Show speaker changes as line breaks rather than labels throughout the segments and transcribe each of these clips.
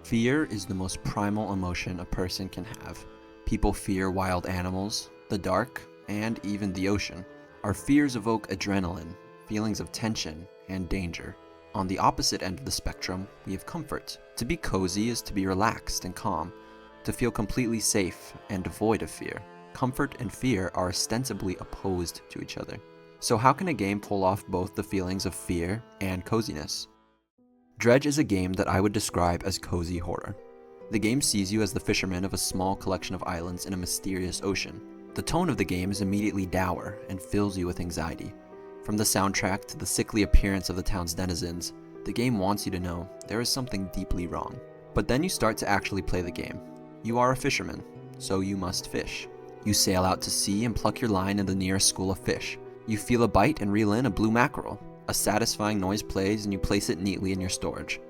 Fear is the most primal emotion a person can have. People fear wild animals, the dark, and even the ocean. Our fears evoke adrenaline, feelings of tension, and danger. On the opposite end of the spectrum, we have comfort. To be cozy is to be relaxed and calm, to feel completely safe and devoid of fear. Comfort and fear are ostensibly opposed to each other. So how can a game pull off both the feelings of fear and coziness? Dredge is a game that I would describe as cozy horror. The game sees you as the fisherman of a small collection of islands in a mysterious ocean. The tone of the game is immediately dour and fills you with anxiety. From the soundtrack to the sickly appearance of the town's denizens, the game wants you to know there is something deeply wrong. But then you start to actually play the game. You are a fisherman, so you must fish. You sail out to sea and pluck your line in the nearest school of fish. You feel a bite and reel in a blue mackerel. A satisfying noise plays and you place it neatly in your storage.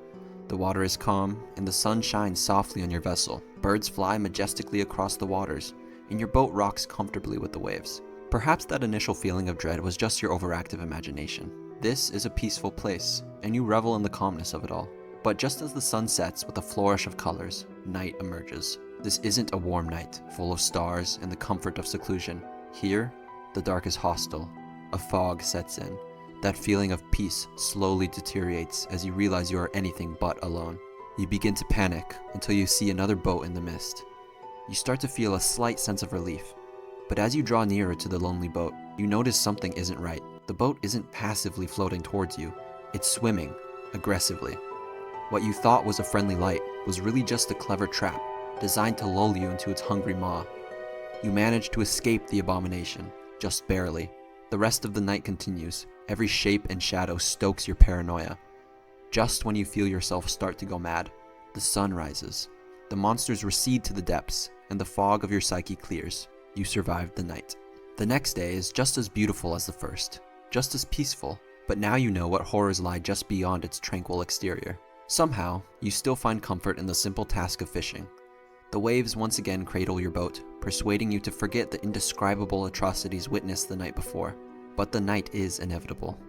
The water is calm and the sun shines softly on your vessel. Birds fly majestically across the waters and your boat rocks comfortably with the waves. Perhaps that initial feeling of dread was just your overactive imagination. This is a peaceful place and you revel in the calmness of it all. But just as the sun sets with a flourish of colors, night emerges. This isn't a warm night, full of stars and the comfort of seclusion. Here, the dark is hostile. A fog sets in. That feeling of peace slowly deteriorates as you realize you are anything but alone. You begin to panic until you see another boat in the mist. You start to feel a slight sense of relief, but as you draw nearer to the lonely boat, you notice something isn't right. The boat isn't passively floating towards you, it's swimming, aggressively. What you thought was a friendly light was really just a clever trap, designed to lull you into its hungry maw. You manage to escape the abomination, just barely. The rest of the night continues. Every shape and shadow stokes your paranoia. Just when you feel yourself start to go mad, the sun rises. The monsters recede to the depths, and the fog of your psyche clears. You survived the night. The next day is just as beautiful as the first, just as peaceful, but now you know what horrors lie just beyond its tranquil exterior. Somehow, you still find comfort in the simple task of fishing. The waves once again cradle your boat, persuading you to forget the indescribable atrocities witnessed the night before. But the night is inevitable.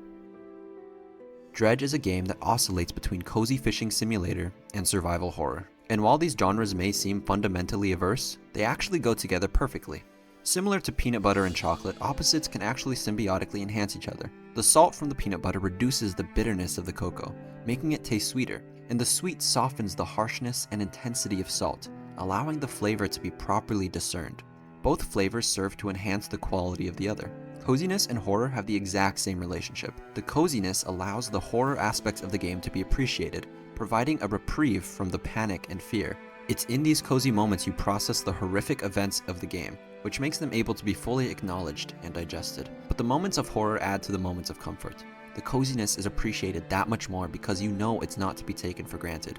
Dredge is a game that oscillates between cozy fishing simulator and survival horror. And while these genres may seem fundamentally averse, they actually go together perfectly. Similar to peanut butter and chocolate, opposites can actually symbiotically enhance each other. The salt from the peanut butter reduces the bitterness of the cocoa, making it taste sweeter, and the sweet softens the harshness and intensity of salt, allowing the flavor to be properly discerned. Both flavors serve to enhance the quality of the other. Coziness and horror have the exact same relationship. The coziness allows the horror aspects of the game to be appreciated, providing a reprieve from the panic and fear. It's in these cozy moments you process the horrific events of the game, which makes them able to be fully acknowledged and digested. But the moments of horror add to the moments of comfort. The coziness is appreciated that much more because you know it's not to be taken for granted.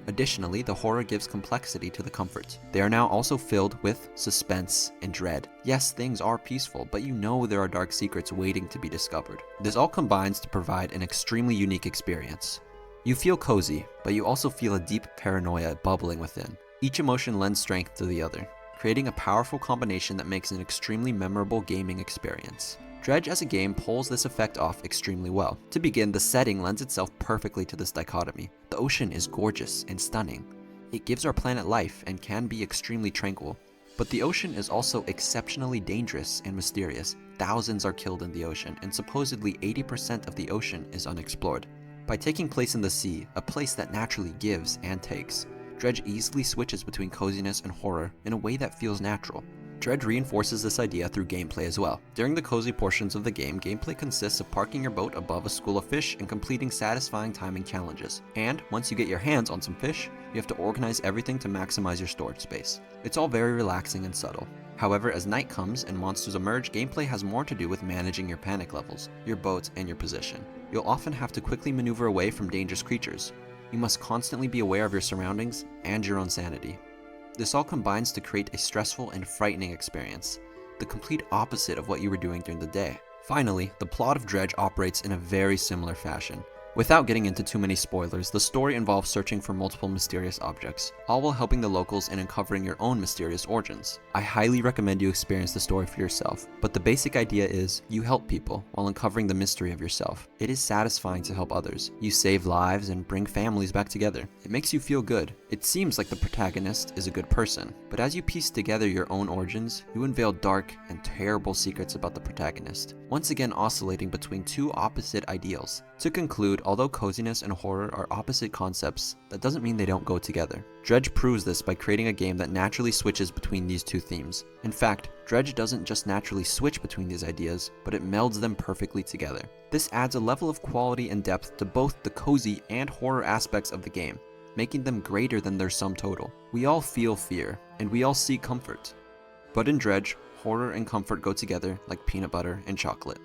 Additionally, the horror gives complexity to the comfort. They are now also filled with suspense and dread. Yes, things are peaceful, but you know there are dark secrets waiting to be discovered. This all combines to provide an extremely unique experience. You feel cozy, but you also feel a deep paranoia bubbling within. Each emotion lends strength to the other, creating a powerful combination that makes an extremely memorable gaming experience. Dredge as a game pulls this effect off extremely well. To begin, the setting lends itself perfectly to this dichotomy. The ocean is gorgeous and stunning. It gives our planet life and can be extremely tranquil. But the ocean is also exceptionally dangerous and mysterious. Thousands are killed in the ocean, and supposedly 80% of the ocean is unexplored. By taking place in the sea, a place that naturally gives and takes, Dredge easily switches between coziness and horror in a way that feels natural. Dredge reinforces this idea through gameplay as well. During the cozy portions of the game, gameplay consists of parking your boat above a school of fish and completing satisfying timing challenges. And once you get your hands on some fish, you have to organize everything to maximize your storage space. It's all very relaxing and subtle. However, as night comes and monsters emerge, gameplay has more to do with managing your panic levels, your boat, and your position. You'll often have to quickly maneuver away from dangerous creatures. You must constantly be aware of your surroundings and your own sanity. This all combines to create a stressful and frightening experience, the complete opposite of what you were doing during the day. Finally, the plot of Dredge operates in a very similar fashion. Without getting into too many spoilers, the story involves searching for multiple mysterious objects, all while helping the locals in uncovering your own mysterious origins. I highly recommend you experience the story for yourself, but the basic idea is you help people while uncovering the mystery of yourself. It is satisfying to help others. You save lives and bring families back together. It makes you feel good. It seems like the protagonist is a good person, but as you piece together your own origins, you unveil dark and terrible secrets about the protagonist, once again oscillating between two opposite ideals. To conclude, although coziness and horror are opposite concepts, that doesn't mean they don't go together. Dredge proves this by creating a game that naturally switches between these two themes. In fact, Dredge doesn't just naturally switch between these ideas, but it melds them perfectly together. This adds a level of quality and depth to both the cozy and horror aspects of the game, making them greater than their sum total. We all feel fear, and we all seek comfort. But in Dredge, horror and comfort go together like peanut butter and chocolate.